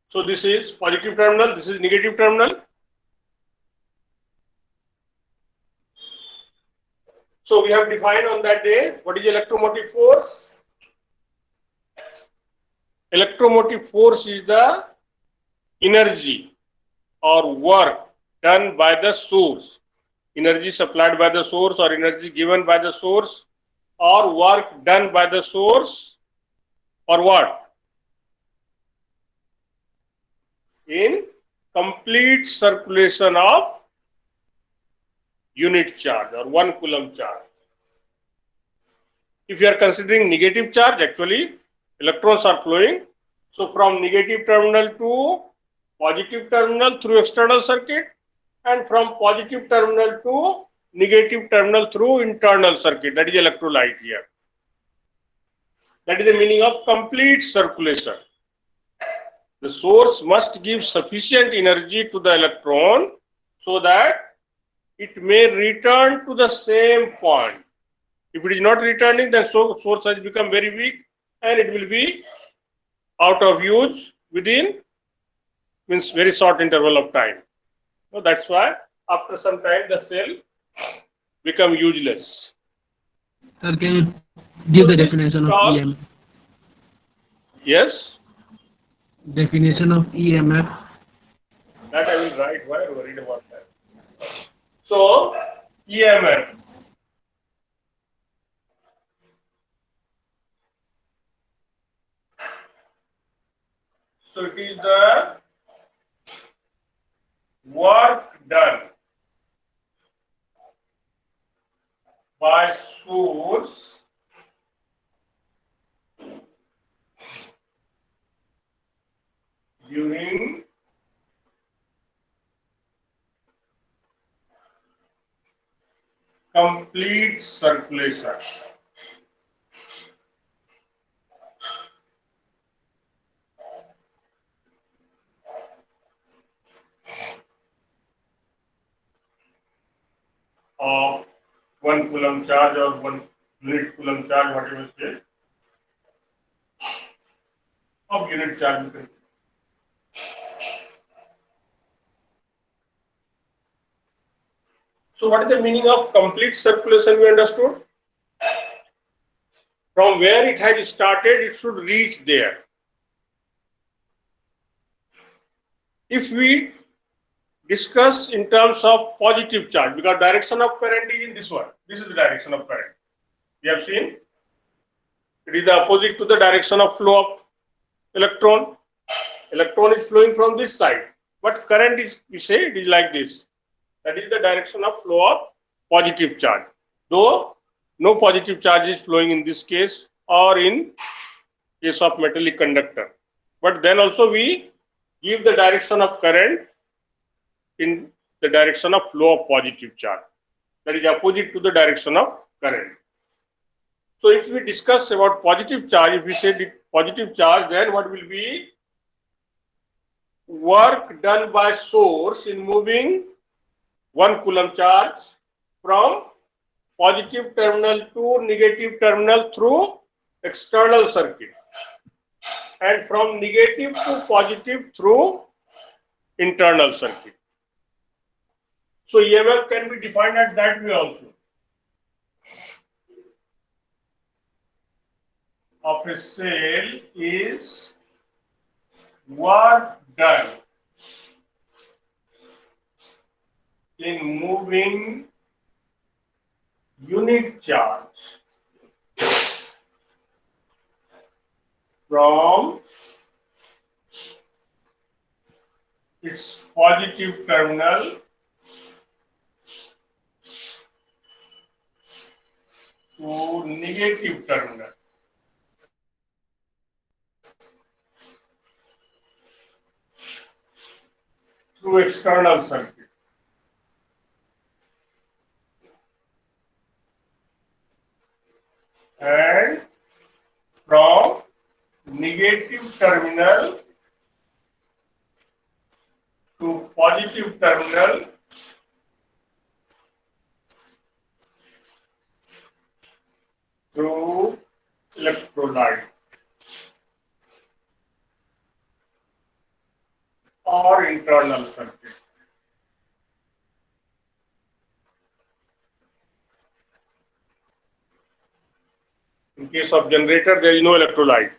So this is positive terminal, this is negative terminal. So we have defined on that day what is electromotive force. Electromotive force is the energy or work done by the source. Energy supplied by the source or energy given by the source or work done by the source or what? In complete circulation of unit charge or 1 coulomb charge. If you are considering negative charge, actually electrons are flowing. So from negative terminal to positive terminal through external circuit, and from positive terminal to negative terminal through internal circuit. That is electrolyte here. That is the meaning of complete circulation. The source must give sufficient energy to the electron so that it may return to the same point. If it is not returning, then source has become very weak and it will be out of use within means very short interval of time. So that's why after some time the cell become useless. Sir, can you give the definition of EMF? Yes. Definition of EMF. That I will write. Why are you worried about that? So EMF. So it is the work done by source during complete circulation. Of 1 coulomb charge or 1 unit coulomb charge, whatever it is, of unit charge. So what is the meaning of complete circulation? We understood. From where it has started, it should reach there. If we discuss in terms of positive charge, because direction of current is in this one. This is the direction of current. We have seen it is the opposite to the direction of flow of electron. Electron is flowing from this side, but current is, we say it is like this. That is the direction of flow of positive charge. Though no positive charge is flowing in this case or in case of metallic conductor. But then also we give the direction of current in the direction of flow of positive charge. That is opposite to the direction of current. So if we discuss about positive charge, if we say the positive charge, then what will be work done by source in moving 1 coulomb charge from positive terminal to negative terminal through external circuit, and from negative to positive through internal circuit. So EMF can be defined at that way also. Of a cell is work done in moving unit charge from its positive terminal to negative terminal. Through external circuit. And from negative terminal to positive terminal through electrolyte. or internal circuit. In case of generator, there is no electrolyte.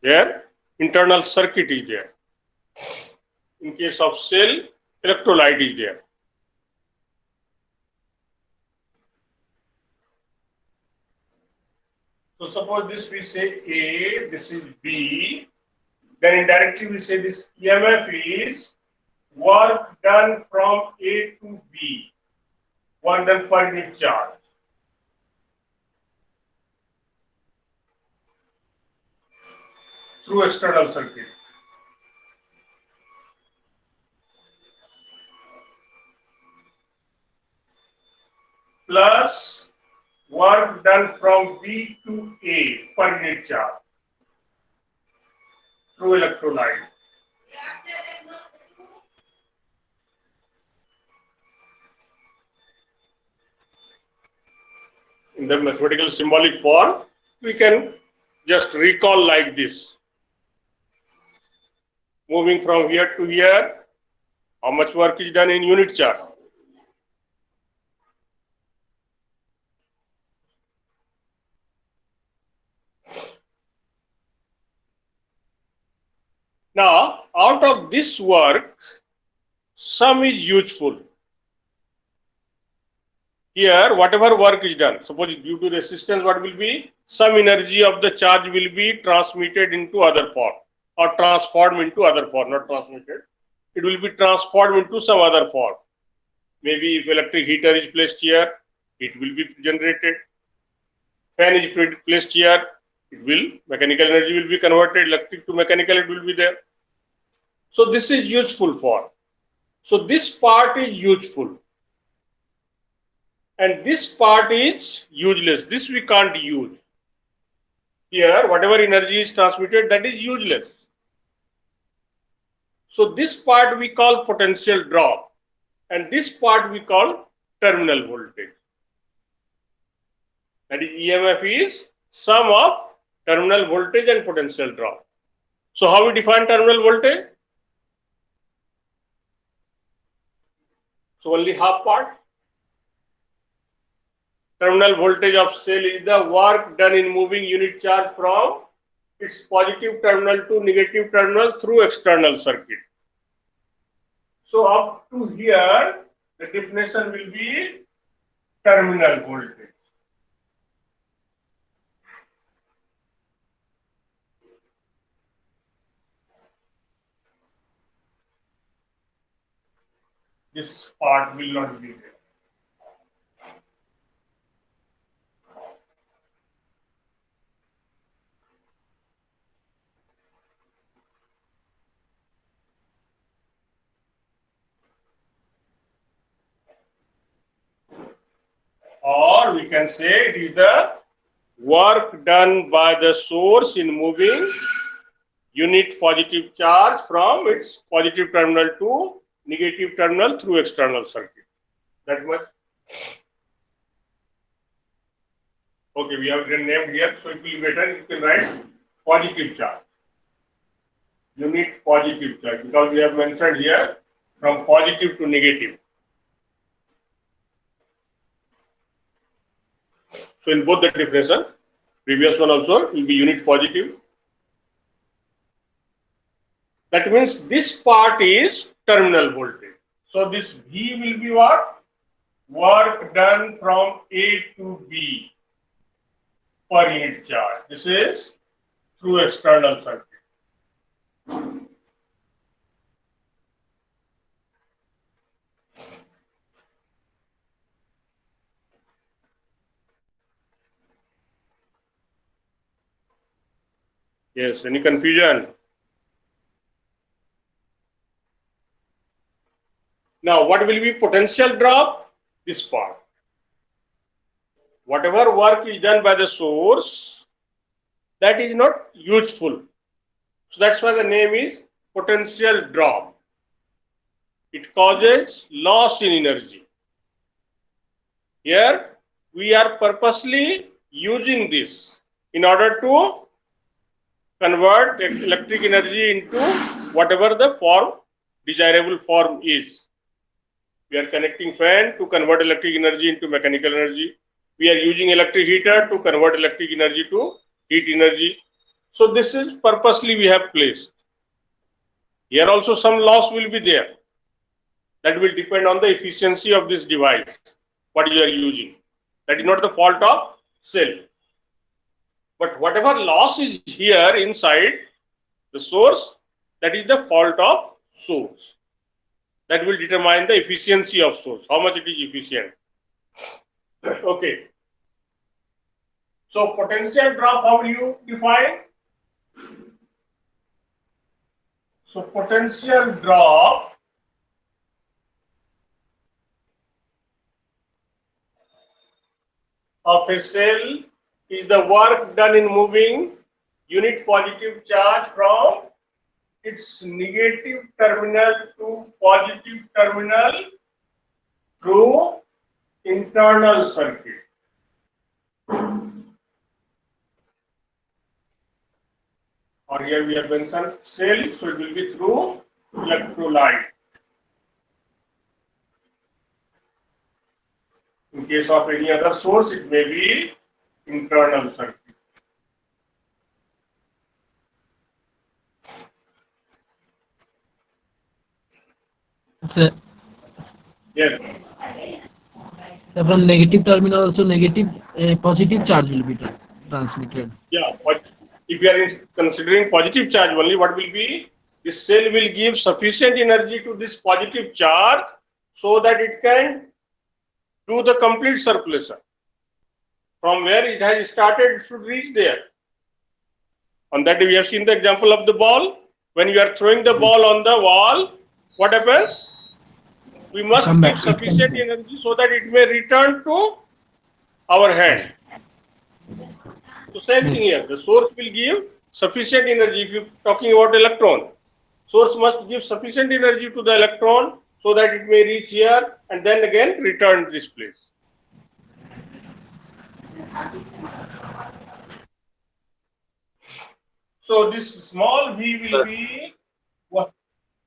There, internal circuit is there. In case of cell, electrolyte is there. So suppose this we say A, this is B, then indirectly we say this EMF is work done from A to B, work done per unit charge. Through external circuit. Plus work done from B to A per unit charge through electrolyte. In the mathematical symbolic form, we can just recall like this. Moving from here to here, how much work is done in unit charge? Now, out of this work, some is useful. Here, whatever work is done, suppose due to resistance, what will be? Some energy of the charge will be transmitted into other form or transformed into other form, not transmitted. It will be transformed into some other form. Maybe if electric heater is placed here, it will be generated. Fan is placed here, it will, mechanical energy will be converted, electric to mechanical, it will be there. So this is useful for. So this part is useful. And this part is useless. This we can't use. Here, whatever energy is transmitted, that is useless. So this part we call potential drop. And this part we call terminal voltage. That is EMF is sum of terminal voltage and potential drop. So how we define terminal voltage? So only half part. Terminal voltage of cell is the work done in moving unit charge from its positive terminal to negative terminal through external circuit. So up to here, the definition will be terminal voltage. This part will not be there. Or we can say it is the work done by the source in moving unit positive charge from its positive terminal to negative terminal through external circuit. That much. Okay, we have named here, so it will be better. You can write positive charge. Unit positive charge, because we have mentioned here from positive to negative. So in both the definition, previous one also will be unit positive. That means this part is terminal voltage. So this V will be what? Work done from A to B per unit charge. This is through external circuit. Yes, any confusion? Now, what will be potential drop? This part. Whatever work is done by the source, that is not useful. So that's why the name is potential drop. It causes loss in energy. Here, we are purposely using this in order to convert electric energy into whatever the form desirable form is. We are connecting fan to convert electric energy into mechanical energy. We are using electric heater to convert electric energy to heat energy. So this is purposely we have placed. Here also some loss will be there. That will depend on the efficiency of this device, what you are using. That is not the fault of cell. But whatever loss is here inside the source, that is the fault of source. That will determine the efficiency of source, how much it is efficient. Okay. So potential drop, how will you define? So potential drop of a cell is the work done in moving unit positive charge from its negative terminal to positive terminal through internal circuit. Or here we have mentioned cell, so it will be through electrolyte. In case of any other source, it may be internal circuit. Sir, Yes. from negative terminal also negative, positive charge will be transmitted. Yeah, but if you are considering positive charge only, what will be? This cell will give sufficient energy to this positive charge so that it can do the complete circulation. From where it has started, it should reach there. On that day, we have seen the example of the ball. When you are throwing the ball on the wall, what happens? We must Come give back. sufficient energy so that it may return to our hand. So same thing here. The source will give sufficient energy. If you are talking about electron, source must give sufficient energy to the electron so that it may reach here and then again return this place. So this small v will be what?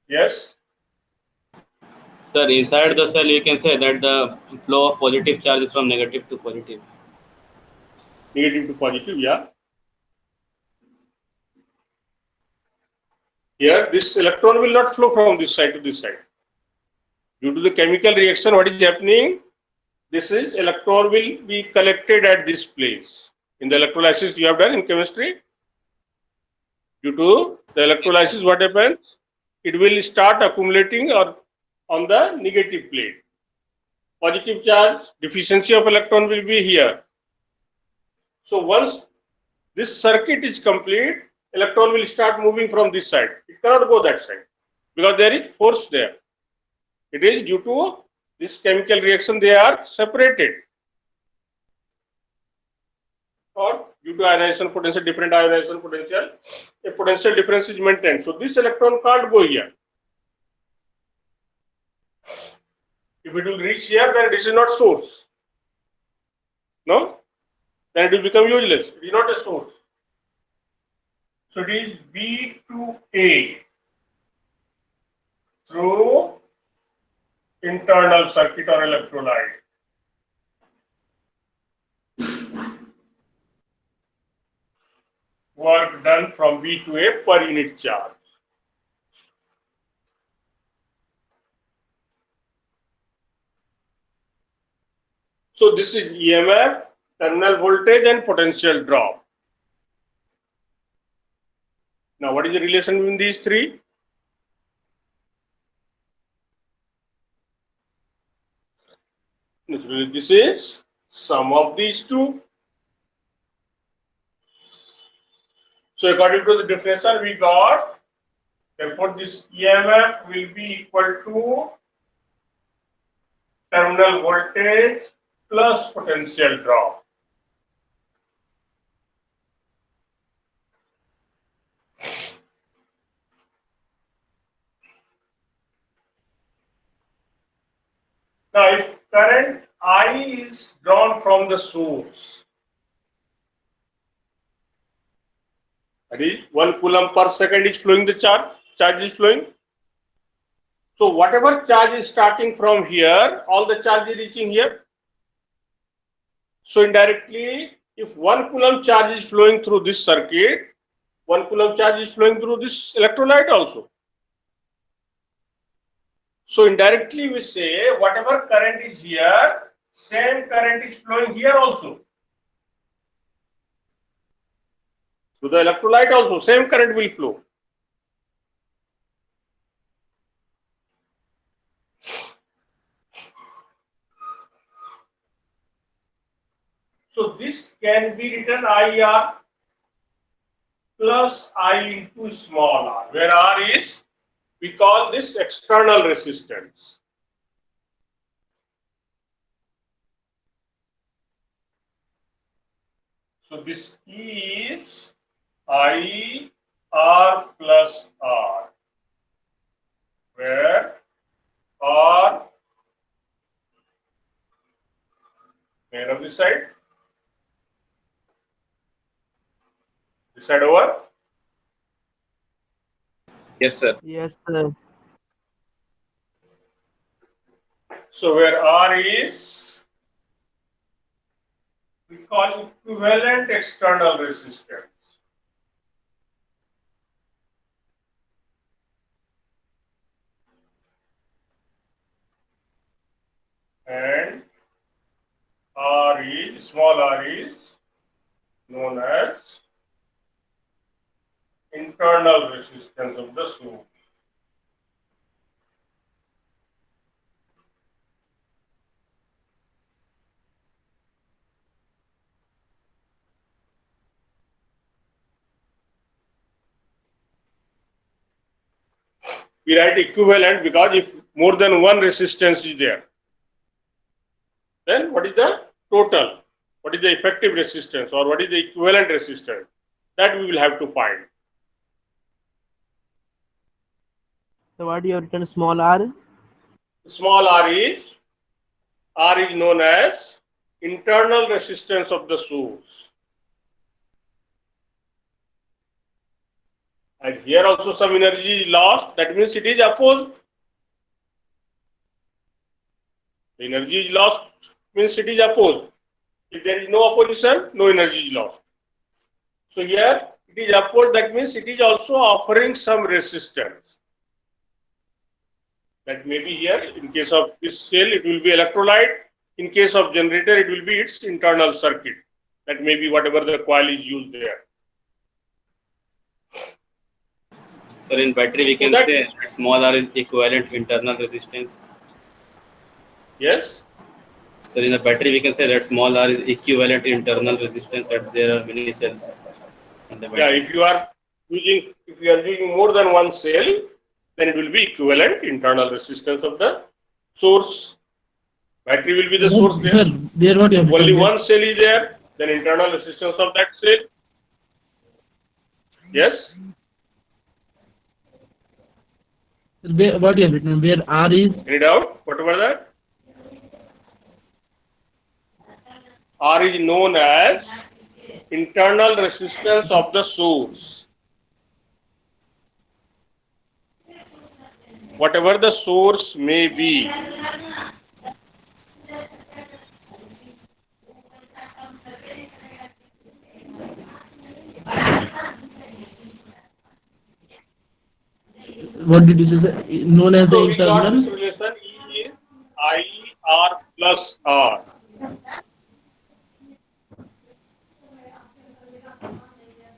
Yes. Sir, inside the cell, you can say that the flow of positive charge is from negative to positive. Negative to positive, yeah. Here, this electron will not flow from this side to this side. Due to the chemical reaction, what is happening? This is electron will be collected at this place. In the electrolysis you have done in chemistry, due to the electrolysis, what happens? It will start accumulating or on the negative plate. Positive charge, deficiency of electron will be here. So once this circuit is complete, electron will start moving from this side. It cannot go that side because there is force there. It is due to this chemical reaction they are separated, or due to ionization potential, different ionization potential, a potential difference is maintained. So this electron can't go here. If it will reach here, then this is not source. No? Then it will become useless. It is not a source. So it is B to A through internal circuit or electrolyte. Work done from V to A per unit charge. So this is EMF, terminal voltage and potential drop. Now what is the relation between these three? This is sum of these two. So according to the definition we got, therefore this EMF will be equal to terminal voltage plus potential drop. Now if current I is drawn from the source, that is 1 coulomb per second is flowing, the charge is flowing. So whatever charge is starting from here, all the charge is reaching here. So indirectly, if 1 coulomb charge is flowing through this circuit, 1 coulomb charge is flowing through this electrolyte also. So indirectly we say whatever current is here, same current is flowing here also. To the electrolyte also, same current will flow. So this can be written IR plus I into small r, where R is, we call this external resistance. So this is I R plus R, where R, where on this side over. Yes, sir. Yes, sir. So where R is, we call equivalent external resistance. And R is, small r is known as internal resistance of the source. We write equivalent because if more than one resistance is there, then what is the total? What is the effective resistance or what is the equivalent resistance? That we will have to find. So what you have written small r? Small r is known as internal resistance of the source. And here also some energy is lost, that means it is opposed. The energy is lost means it is opposed. If there is no opposition, no energy is lost. So here it is opposed, that means it is also offering some resistance. That may be here, in case of this cell, it will be electrolyte. In case of generator, it will be its internal circuit. That may be whatever the coil is used there. Sir, in battery we can So that, say that small r is equivalent internal resistance. yes. Sir, in the battery we can say that small r is equivalent internal resistance as there are many cells in the battery. Yeah, if you are using more than one cell, then it will be equivalent internal resistance of the source. Battery will be the source there. Sir, there what you have Only written one cell is there, then internal resistance of that cell. Yes. there? What you have written? Where r is? Any doubt? Whatever that? R is known as internal resistance of the source. Whatever the source may be. What did you say, sir? Known as the So we got this internal? relation E is I R plus R.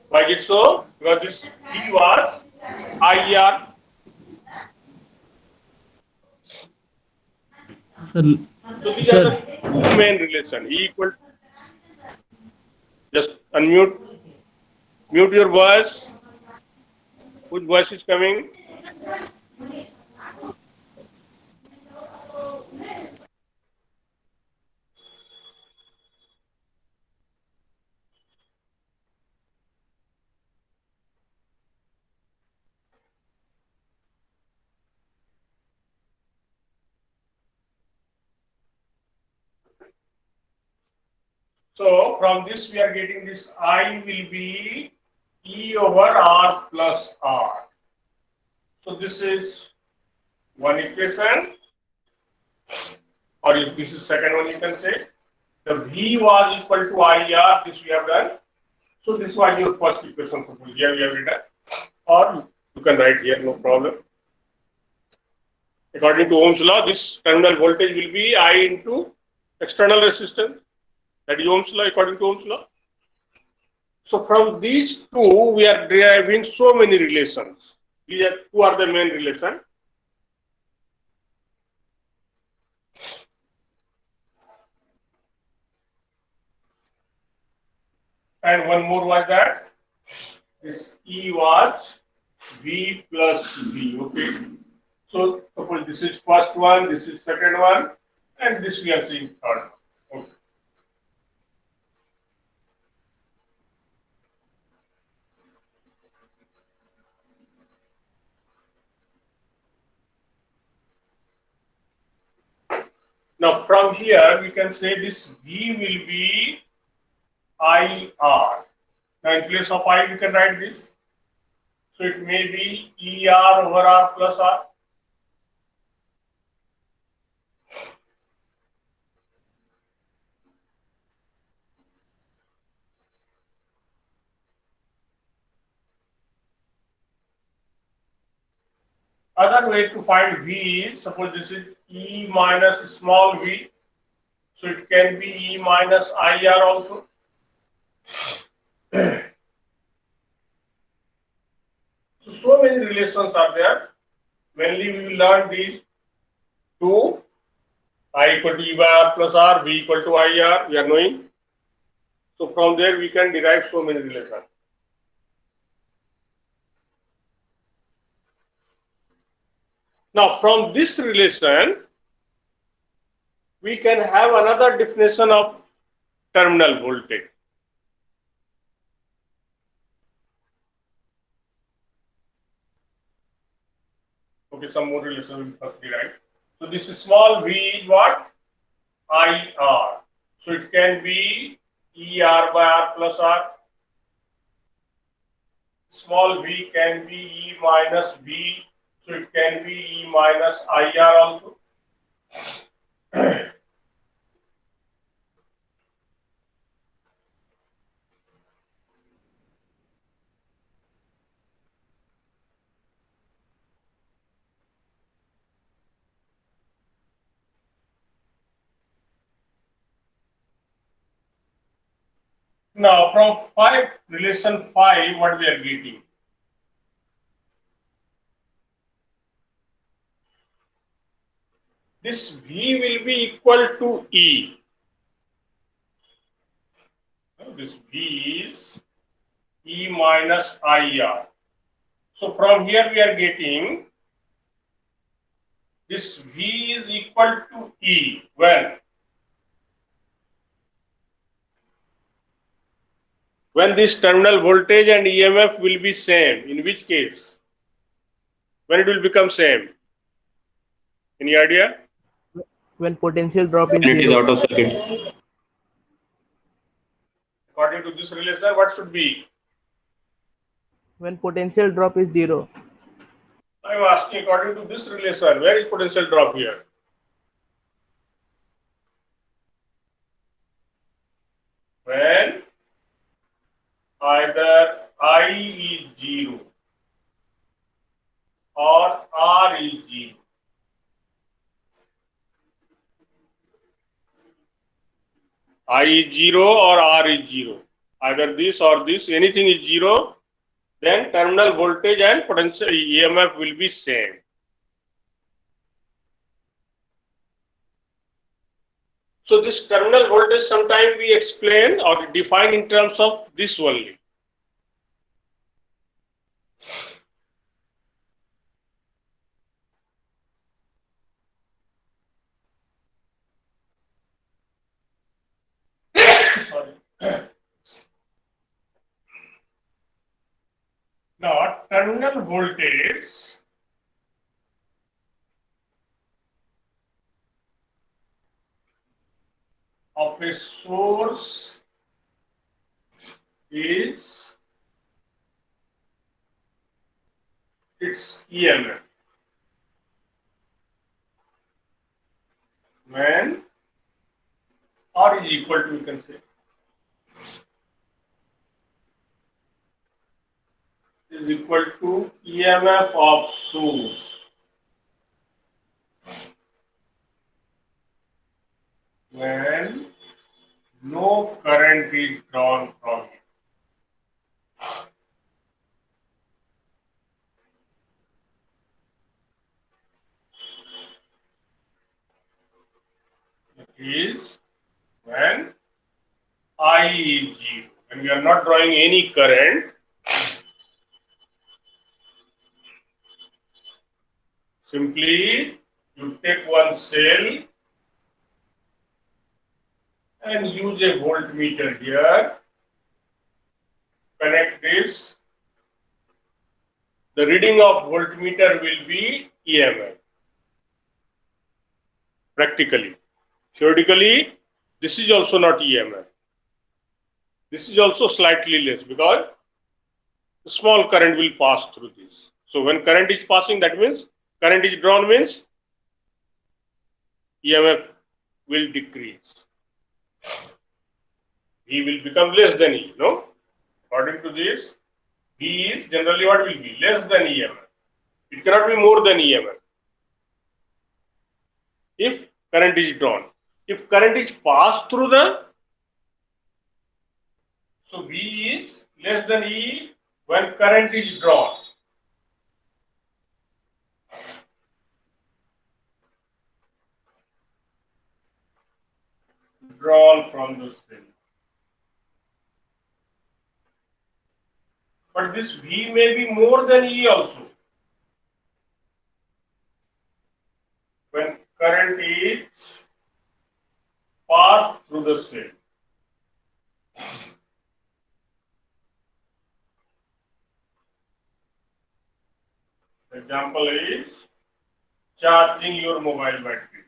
Why is it so? Because this E was IR. Sir, So these sir, are the two main relation. E equal. Just unmute. Mute your voice. Whose voice is coming? So from this we are getting this I will be E over R plus R. So this is one equation, or if this is second one, you can say the V was equal to IR. This we have done. So this was your first equation. Suppose here we have written, or you can write here, no problem. According to Ohm's law, this terminal voltage will be I into external resistance. That is Ohm's law, according to Ohm's law. So from these two, we are deriving so many relations. These are two are the main relation. And one more was that this E was V plus V. Okay. So suppose this is first one, this is second one, and this we are seeing third one. Okay. Now from here we can say this V will be IR. Now in place of I we can write this. So it may be ER over R plus R. Other way to find V is, suppose this is E minus small v, so it can be E minus IR also. So many relations are there. Mainly we will learn these two, I equal to E by R plus R, V equal to IR, we are knowing. So from there we can derive so many relations. Now from this relation, we can have another definition of terminal voltage. Okay, some more relation will first derive. So this is small v is what? IR. So it can be ER by R plus R. Small v can be E minus V. So it can be E minus IR also. Now from 5, relation 5, what we are getting? This V will be equal to E. This V is E minus IR. So from here we are getting this V is equal to E when this terminal voltage and EMF will be same. In which case? When it will become same? Any idea? When potential drop is When it is zero. out of circuit. According to this relation, what should be? When potential drop is zero. I am asking according to this relation, where is potential drop here? When either I is 0 or R is 0. I is 0 or R is 0. Either this or this, anything is 0, then terminal voltage and potential EMF will be same. So this terminal voltage sometimes we explain or define in terms of this only. Sorry. Now terminal voltage of a source is its EMF. when R is equal to, you can say, is equal to EMF of source when no current is drawn from it. It is when I is 0. When we are not drawing any current, simply you take one cell and use a voltmeter here, connect this. The reading of voltmeter will be EMF. Practically. Theoretically, this is also not EMF. This is also slightly less because a small current will pass through this. So when current is passing, that means current is drawn means EMF will decrease. V will become less than E, no? According to this, V is generally what will be? Less than EMF. It cannot be more than EMF. If current is drawn. If current is passed through the, so V is less than E when current is drawn. Drawn from the cell. But this V may be more than E also. When current is passed through the cell. Example is charging your mobile battery.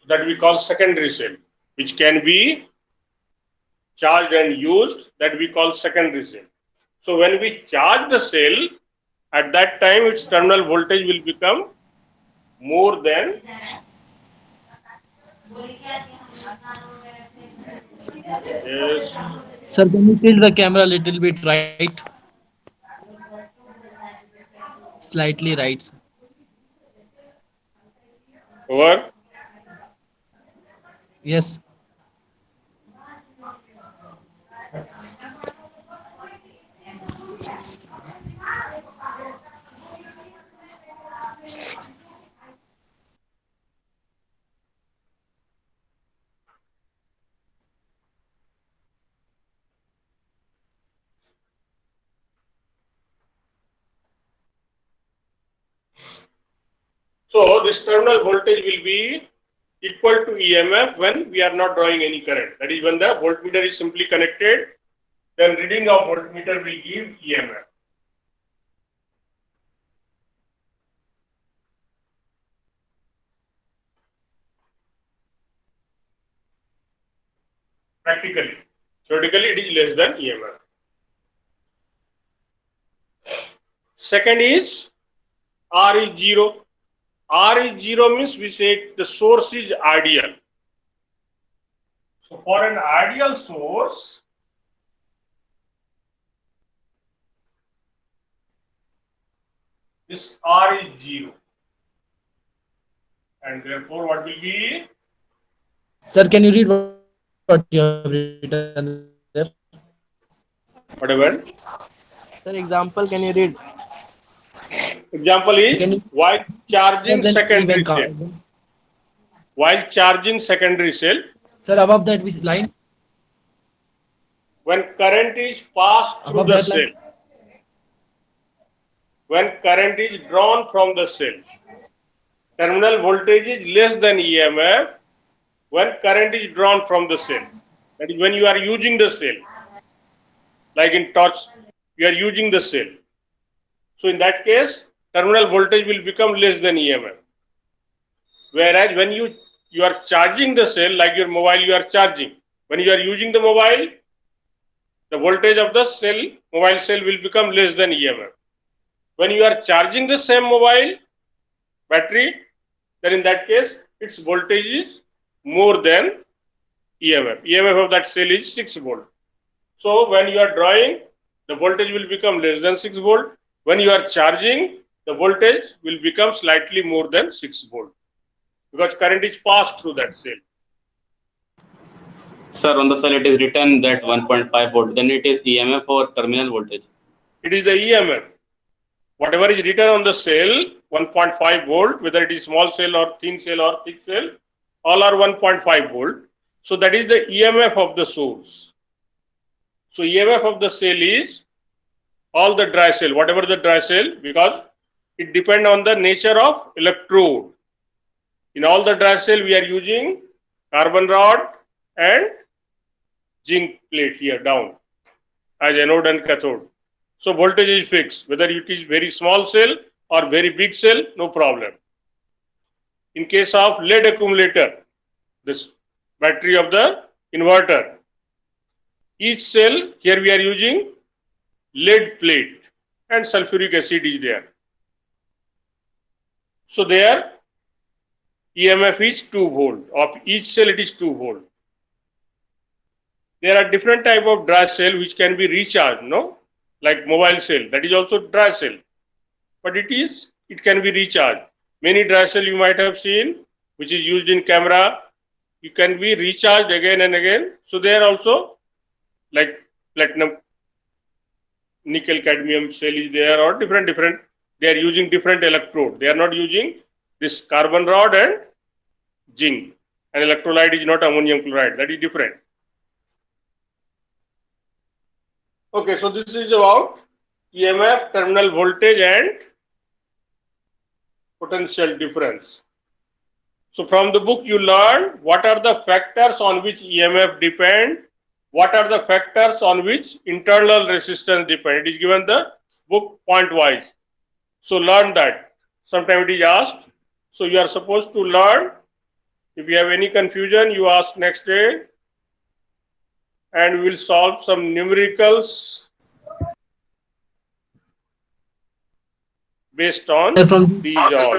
That we call secondary cell, which can be charged and used, that we call secondary cell. So when we charge the cell, at that time its terminal voltage will become more than yes, Sir, can you tilt the camera a little bit right? Slightly right. Sir. over. Yes. So this terminal voltage will be equal to EMF when we are not drawing any current. That is when the voltmeter is simply connected, then reading of voltmeter will give EMF. Practically. Theoretically, it is less than EMF. Second is R is 0. R is 0 means we say the source is ideal. So for an ideal source, this R is 0. And therefore what will be? Sir, can you read what you have written there? Whatever. Sir, example, can you read? Example Can is you- while charging Then secondary even cell. While charging secondary cell, Sir, above that line. when current is passed through Above the that cell, line. when current is drawn from the cell, terminal voltage is less than EMF when current is drawn from the cell. That is when you are using the cell. Like in torch, you are using the cell. So in that case, terminal voltage will become less than EMF. Whereas when you are charging the cell, like your mobile you are charging, when you are using the mobile, the voltage of the cell, mobile cell will become less than EMF. When you are charging the same mobile battery, then in that case, its voltage is more than EMF. EMF of that cell is 6 volt. So when you are drawing, the voltage will become less than 6 volt. When you are charging, the voltage will become slightly more than 6 volt, because current is passed through that cell. Sir, on the cell it is written that 1.5 volt. Then it is EMF or terminal voltage. It is the EMF. Whatever is written on the cell, 1.5 volt, whether it is small cell or thin cell or thick cell, all are 1.5 volt. So that is the EMF of the source. So EMF of the cell is all the dry cell, whatever the dry cell, because it depends on the nature of electrode. In all the dry cell, we are using carbon rod and zinc plate here down as anode and cathode. So voltage is fixed, whether it is very small cell or very big cell, no problem. In case of lead accumulator, this battery of the inverter, each cell, here we are using lead plate and sulfuric acid is there. So there EMF is 2 volt. Of each cell it is 2 volt. There are different type of dry cell which can be recharged, no? Like mobile cell, that is also dry cell. But it can be recharged. Many dry cell you might have seen, which is used in camera, you can be recharged again and again. So they are also like platinum, nickel, cadmium cell is there, or different. They are using different electrode. They are not using this carbon rod and zinc. An electrolyte is not ammonium chloride. That is different. Okay, so this is about EMF, terminal voltage and potential difference. So from the book you learn what are the factors on which EMF depend, what are the factors on which internal resistance depend. It is given the book point wise. So learn that. Sometimes it is asked. So you are supposed to learn. If you have any confusion, you ask next day and we will solve some numericals based on From these all.